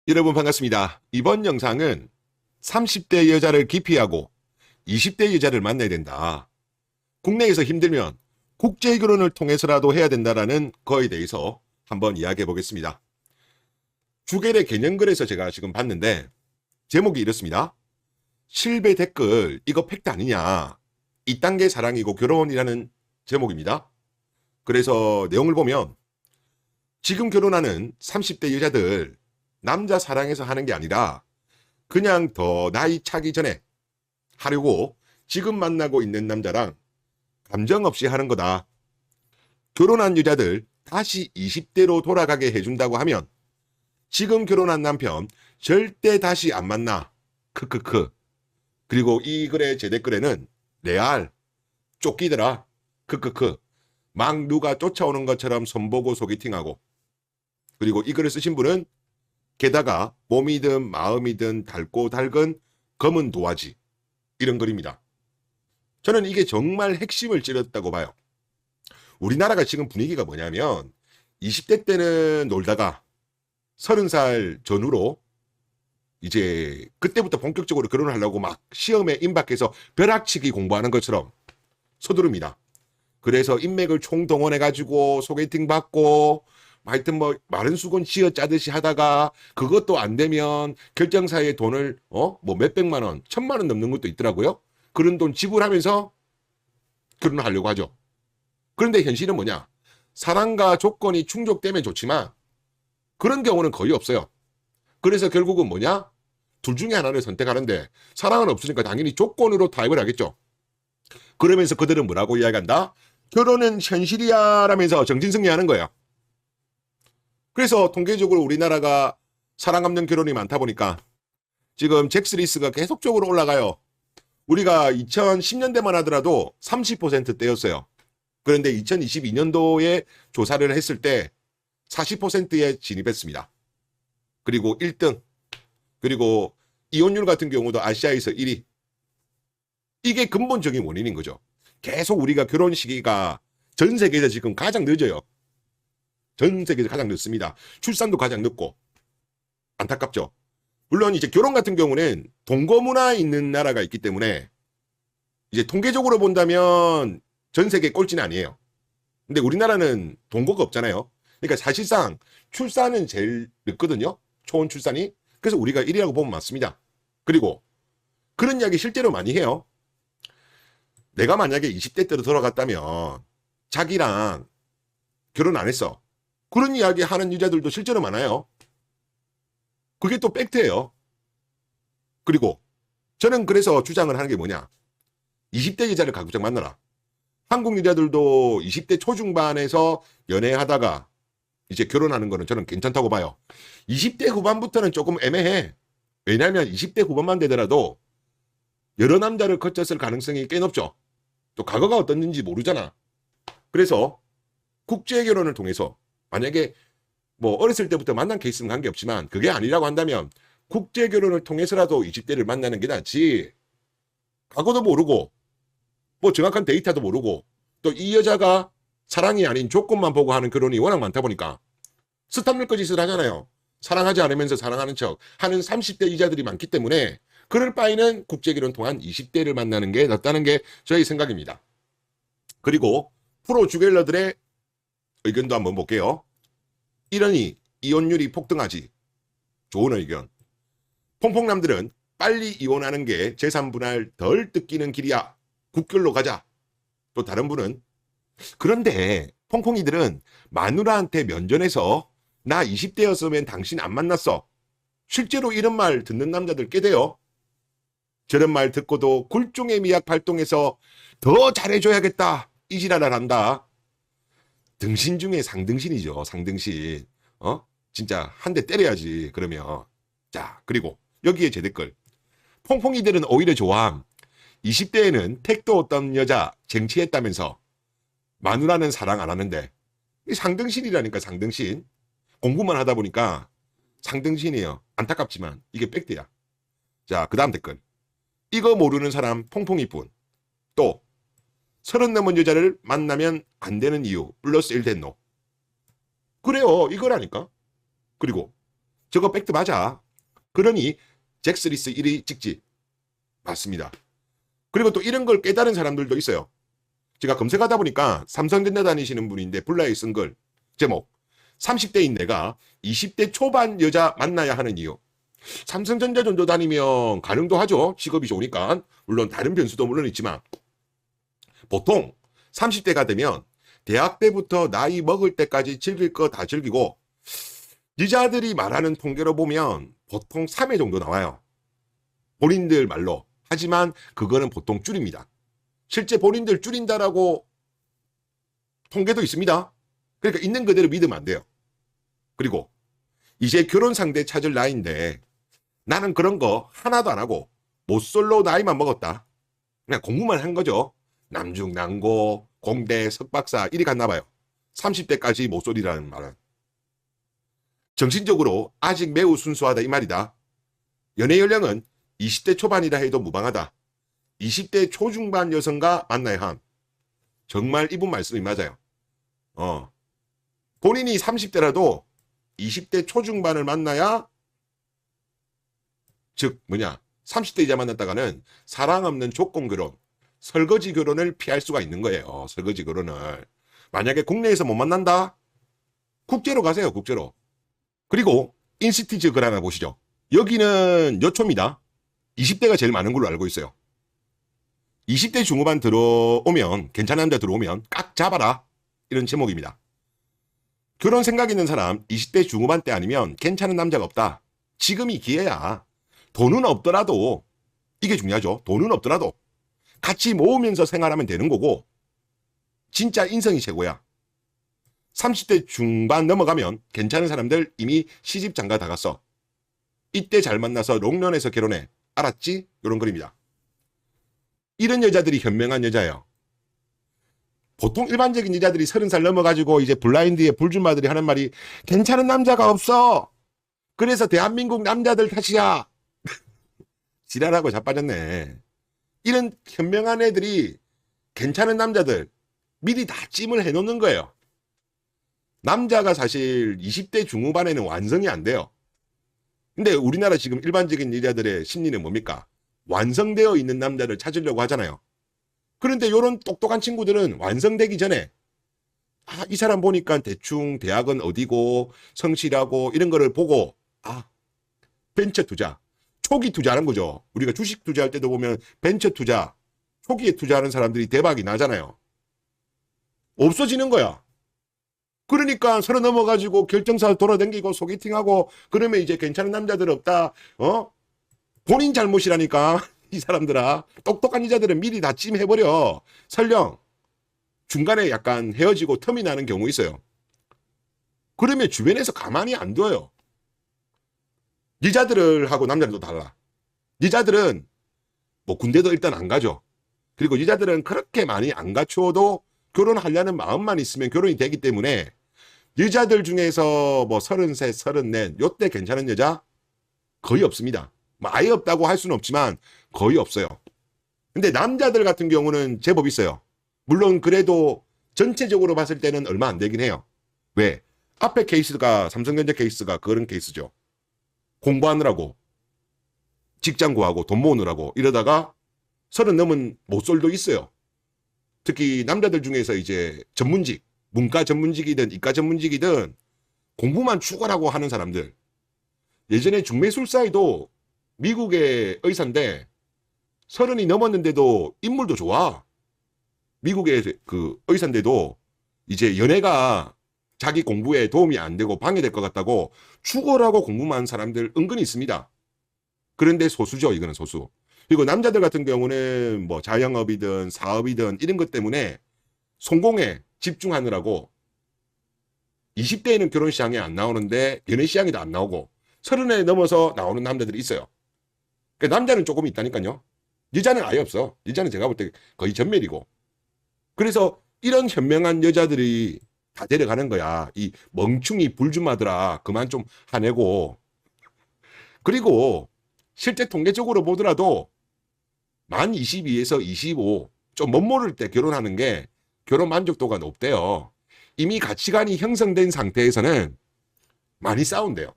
여러분 반갑습니다. 이번 영상은 30대 여자를 기피하고 20대 여자를 만나야 된다. 국내에서 힘들면 국제 결혼을 통해서라도 해야 된다라는 거에 대해서 한번 이야기해 보겠습니다. 주겔의 개념글에서 제가 지금 봤는데 제목이 이렇습니다. 실배 댓글 이거 팩트 아니냐. 이딴 게 사랑이고 결혼이라는 제목입니다. 그래서 내용을 보면 지금 결혼하는 30대 여자들 남자 사랑해서 하는 게 아니라 그냥 더 나이 차기 전에 하려고 지금 만나고 있는 남자랑 감정 없이 하는 거다. 결혼한 여자들 다시 20대로 돌아가게 해준다고 하면 지금 결혼한 남편 절대 다시 안 만나. 크크크. 그리고 이 글의 제 댓글에는 레알 쫓기더라. 크크크. 막 누가 쫓아오는 것처럼 손보고 소개팅하고. 그리고 이 글을 쓰신 분은 게다가 몸이든 마음이든 닳고 닳은 검은 도화지 이런 글입니다. 저는 이게 정말 핵심을 찌렸다고 봐요. 우리나라가 지금 분위기가 뭐냐면 20대 때는 놀다가 30살 전후로 이제 그때부터 본격적으로 결혼을 하려고 막 시험에 임박해서 벼락치기 공부하는 것처럼 서두릅니다. 그래서 인맥을 총동원해가지고 소개팅 받고 하여튼 뭐 마른 수건 쥐어 짜듯이 하다가 그것도 안 되면 결정사에 돈을 뭐 몇백만 원, 1,000만 원 넘는 것도 있더라고요. 그런 돈 지불하면서 결혼을 하려고 하죠. 그런데 현실은 뭐냐? 사랑과 조건이 충족되면 좋지만 그런 경우는 거의 없어요. 그래서 결국은 뭐냐? 둘 중에 하나를 선택하는데 사랑은 없으니까 당연히 조건으로 타협을 하겠죠. 그러면서 그들은 뭐라고 이야기한다? 결혼은 현실이야 라면서 정진승리하는 거예요. 그래서 통계적으로 우리나라가 사랑 없는 결혼이 많다 보니까 지금 잭스리스가 계속적으로 올라가요. 우리가 2010년대만 하더라도 30%대였어요. 그런데 2022년도에 조사를 했을 때 40%에 진입했습니다. 그리고 1등, 그리고 이혼율 같은 경우도 아시아에서 1위. 이게 근본적인 원인인 거죠. 계속 우리가 결혼 시기가 전 세계에서 지금 가장 늦어요. 전 세계에서 가장 늦습니다. 출산도 가장 늦고. 안타깝죠. 물론 이제 결혼 같은 경우는 동거문화 있는 나라가 있기 때문에 이제 통계적으로 본다면 전 세계 꼴찌는 아니에요. 근데 우리나라는 동거가 없잖아요. 그러니까 사실상 출산은 제일 늦거든요. 초혼 출산이. 그래서 우리가 1위라고 보면 맞습니다. 그리고 그런 이야기 실제로 많이 해요. 내가 만약에 20대 때로 돌아갔다면 자기랑 결혼 안 했어. 그런 이야기 하는 여자들도 실제로 많아요. 그게 또 팩트예요. 그리고 저는 그래서 주장을 하는 게 뭐냐. 20대 여자를 가급적 만나라. 한국 여자들도 20대 초중반에서 연애하다가 이제 결혼하는 거는 저는 괜찮다고 봐요. 20대 후반부터는 조금 애매해. 왜냐하면 20대 후반만 되더라도 여러 남자를 거쳤을 가능성이 꽤 높죠. 또 과거가 어떤지 모르잖아. 그래서 국제 결혼을 통해서 만약에 뭐 어렸을 때부터 만난 케이스는 관계없지만 그게 아니라고 한다면 국제 결혼을 통해서라도 20대를 만나는 게 낫지. 과거도 모르고 뭐 정확한 데이터도 모르고 또 이 여자가 사랑이 아닌 조건만 보고 하는 결혼이 워낙 많다 보니까 스탑물거 짓을 하잖아요. 사랑하지 않으면서 사랑하는 척 하는 30대 이자들이 많기 때문에 그럴 바에는 국제 결혼 통한 20대를 만나는 게 낫다는 게 저의 생각입니다. 그리고 프로 주갤러들의 의견도 한번 볼게요. 이러니 이혼율이 폭등하지. 좋은 의견. 퐁퐁남들은 빨리 이혼하는 게 재산분할 덜 뜯기는 길이야. 국결로 가자. 또 다른 분은 그런데 퐁퐁이들은 마누라한테 면전에서 나 20대였으면 당신 안 만났어. 실제로 이런 말 듣는 남자들 꽤 돼요. 저런 말 듣고도 굴종의 미학 발동해서 더 잘해줘야겠다. 이지랄을 한다. 등신 중에 상등신이죠. 상등신. 진짜 한 대 때려야지. 그러면. 자, 그리고 여기에 제 댓글. 퐁퐁이들은 오히려 좋아. 20대에는 택도 없던 여자 쟁취했다면서 마누라는 사랑 안 하는데 상등신이라니까. 상등신. 공부만 하다 보니까 상등신이에요. 안타깝지만 이게 팩트야. 자, 그 다음 댓글. 이거 모르는 사람 퐁퐁이뿐. 또 30 넘은 여자를 만나면 안 되는 이유 플러스 1 됐노. 그래요. 이거라니까. 그리고 저거 팩트 맞아. 그러니 잭스리스 1위 찍지. 맞습니다. 그리고 또 이런 걸 깨달은 사람들도 있어요. 제가 검색하다 보니까 삼성전자 다니시는 분인데 블라에 쓴 글 제목 30대인 내가 20대 초반 여자 만나야 하는 이유. 삼성전자 정도 다니면 가능도 하죠. 직업이 좋으니까. 물론 다른 변수도 물론 있지만 보통 30대가 되면 대학 때부터 나이 먹을 때까지 즐길 거 다 즐기고 여자들이 말하는 통계로 보면 보통 3회 정도 나와요. 본인들 말로. 하지만 그거는 보통 줄입니다. 실제 본인들 줄인다라고 통계도 있습니다. 그러니까 있는 그대로 믿으면 안 돼요. 그리고 이제 결혼 상대 찾을 나이인데 나는 그런 거 하나도 안 하고 모쏠로 나이만 먹었다. 그냥 공부만 한 거죠. 남중남고 공대 석박사 이리 갔나 봐요. 30대까지 모쏠이라는 말은. 정신적으로 아직 매우 순수하다 이 말이다. 연애 연령은 20대 초반이라 해도 무방하다. 20대 초중반 여성과 만나야 함. 정말 이분 말씀이 맞아요. 본인이 30대라도 20대 초중반을 만나야 즉 30대 이자 만났다가는 사랑 없는 조건 결혼, 설거지 결혼을 피할 수가 있는 거예요. 설거지 결혼을. 만약에 국내에서 못 만난다? 국제로 가세요. 국제로. 그리고 인스티즈 글 하나 보시죠. 여기는 여초입니다. 20대가 제일 많은 걸로 알고 있어요. 20대 중후반 들어오면 괜찮은 남자 들어오면 깍 잡아라. 이런 제목입니다. 결혼 생각 있는 사람 20대 중후반 때 아니면 괜찮은 남자가 없다. 지금이 기회야. 돈은 없더라도 이게 중요하죠. 돈은 없더라도 같이 모으면서 생활하면 되는 거고 진짜 인성이 최고야. 30대 중반 넘어가면 괜찮은 사람들 이미 시집 장가 다 갔어. 이때 잘 만나서 롱런해서 결혼해. 알았지? 이런 글입니다. 이런 여자들이 현명한 여자예요. 보통 일반적인 여자들이 30살 넘어가지고 이제 블라인드에 불준마들이 하는 말이 괜찮은 남자가 없어. 그래서 대한민국 남자들 탓이야. 지랄하고 자빠졌네. 이런 현명한 애들이 괜찮은 남자들 미리 다 찜을 해놓는 거예요. 남자가 사실 20대 중후반에는 완성이 안 돼요. 근데 우리나라 지금 일반적인 여자들의 심리는 뭡니까? 완성되어 있는 남자를 찾으려고 하잖아요. 그런데 이런 똑똑한 친구들은 완성되기 전에 이 사람 보니까 대충 대학은 어디고 성실하고 이런 거를 보고 벤처 투자, 초기 투자하는 거죠. 우리가 주식 투자할 때도 보면 벤처 투자, 초기에 투자하는 사람들이 대박이 나잖아요. 없어지는 거야. 그러니까 서로 넘어가지고 결정사 돌아다니고 소개팅하고 그러면 이제 괜찮은 남자들 없다. 본인 잘못이라니까. 이 사람들아. 똑똑한 여자들은 미리 다 찜해버려. 설령 중간에 약간 헤어지고 텀이 나는 경우 있어요. 그러면 주변에서 가만히 안 둬요. 여자들하고 남자들도 달라. 여자들은 뭐 군대도 일단 안 가죠. 그리고 여자들은 그렇게 많이 안 갖추어도 결혼하려는 마음만 있으면 결혼이 되기 때문에 여자들 중에서 뭐 33, 34 요때 괜찮은 여자 거의 없습니다. 뭐 아예 없다고 할 수는 없지만 거의 없어요. 근데 남자들 같은 경우는 제법 있어요. 물론 그래도 전체적으로 봤을 때는 얼마 안 되긴 해요. 왜? 앞에 케이스가 삼성전자 케이스가 그런 케이스죠. 공부하느라고 직장 구하고 돈 모으느라고 이러다가 30 넘은 모쏠도 있어요. 특히 남자들 중에서 이제 전문직, 문과 전문직이든 이과 전문직이든 공부만 추구하고 하는 사람들. 예전에 중매술사에도 미국의 의사인데 30이 넘었는데도 인물도 좋아. 미국의 그 의사인데도 이제 연애가 자기 공부에 도움이 안 되고 방해될 것 같다고 추구하고 공부만 하는 사람들 은근히 있습니다. 그런데 소수죠. 이거는 소수. 그리고 남자들 같은 경우는 뭐 자영업이든 사업이든 이런 것 때문에 성공에 집중하느라고 20대에는 결혼 시장에 안 나오는데 연애 시장에도 안 나오고 30에 넘어서 나오는 남자들이 있어요. 그러니까 남자는 조금 있다니까요. 여자는 아예 없어. 여자는 제가 볼 때 거의 전멸이고. 그래서 이런 현명한 여자들이 다 데려가는 거야. 이 멍충이 불주마들아 그만 좀 화내고. 그리고 실제 통계적으로 보더라도 만 22에서 25 좀 못 모를 때 결혼하는 게 결혼 만족도가 높대요. 이미 가치관이 형성된 상태에서는 많이 싸운대요.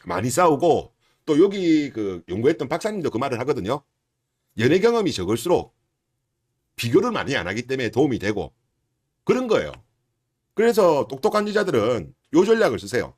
많이 싸우고 또 여기 그 연구했던 박사님도 그 말을 하거든요. 연애 경험이 적을수록 비교를 많이 안 하기 때문에 도움이 되고 그런 거예요. 그래서 똑똑한 여자들은 요 전략을 쓰세요.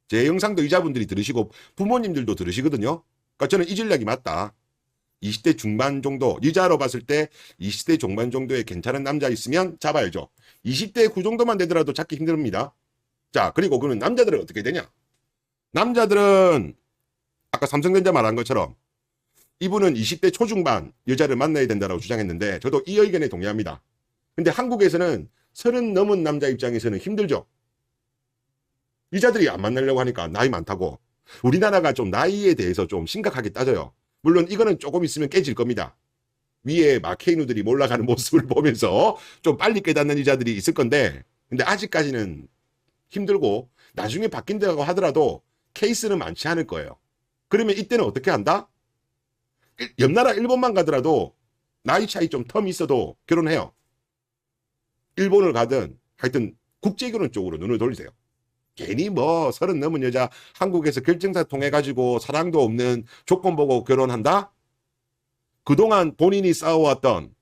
제 영상도 여자분들이 들으시고 부모님들도 들으시거든요. 그러니까 저는 이 전략이 맞다. 20대 중반 정도, 여자로 봤을 때 20대 중반 정도의 괜찮은 남자 있으면 잡아야죠. 20대 그 정도만 되더라도 찾기 힘듭니다. 자, 그리고 그러면 남자들은 어떻게 되냐? 남자들은 아까 삼성전자 말한 것처럼 이분은 20대 초중반 여자를 만나야 된다고 주장했는데 저도 이 의견에 동의합니다. 근데 한국에서는 30 넘은 남자 입장에서는 힘들죠. 여자들이 안 만나려고 하니까 나이 많다고. 우리나라가 좀 나이에 대해서 좀 심각하게 따져요. 물론 이거는 조금 있으면 깨질 겁니다. 위에 마케이누들이 몰라가는 모습을 보면서 좀 빨리 깨닫는 여자들이 있을 건데 근데 아직까지는 힘들고 나중에 바뀐다고 하더라도 케이스는 많지 않을 거예요. 그러면 이때는 어떻게 한다? 옆나라 일본만 가더라도 나이 차이 좀 텀이 있어도 결혼해요. 일본을 가든 하여튼 국제결혼 쪽으로 눈을 돌리세요. 괜히 뭐 30 넘은 여자 한국에서 결정사 통해 가지고 사랑도 없는 조건 보고 결혼한다? 그동안 본인이 쌓아왔던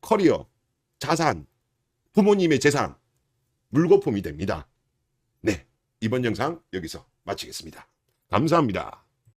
커리어, 자산, 부모님의 재산, 물거품이 됩니다. 네, 이번 영상 여기서 마치겠습니다. 감사합니다.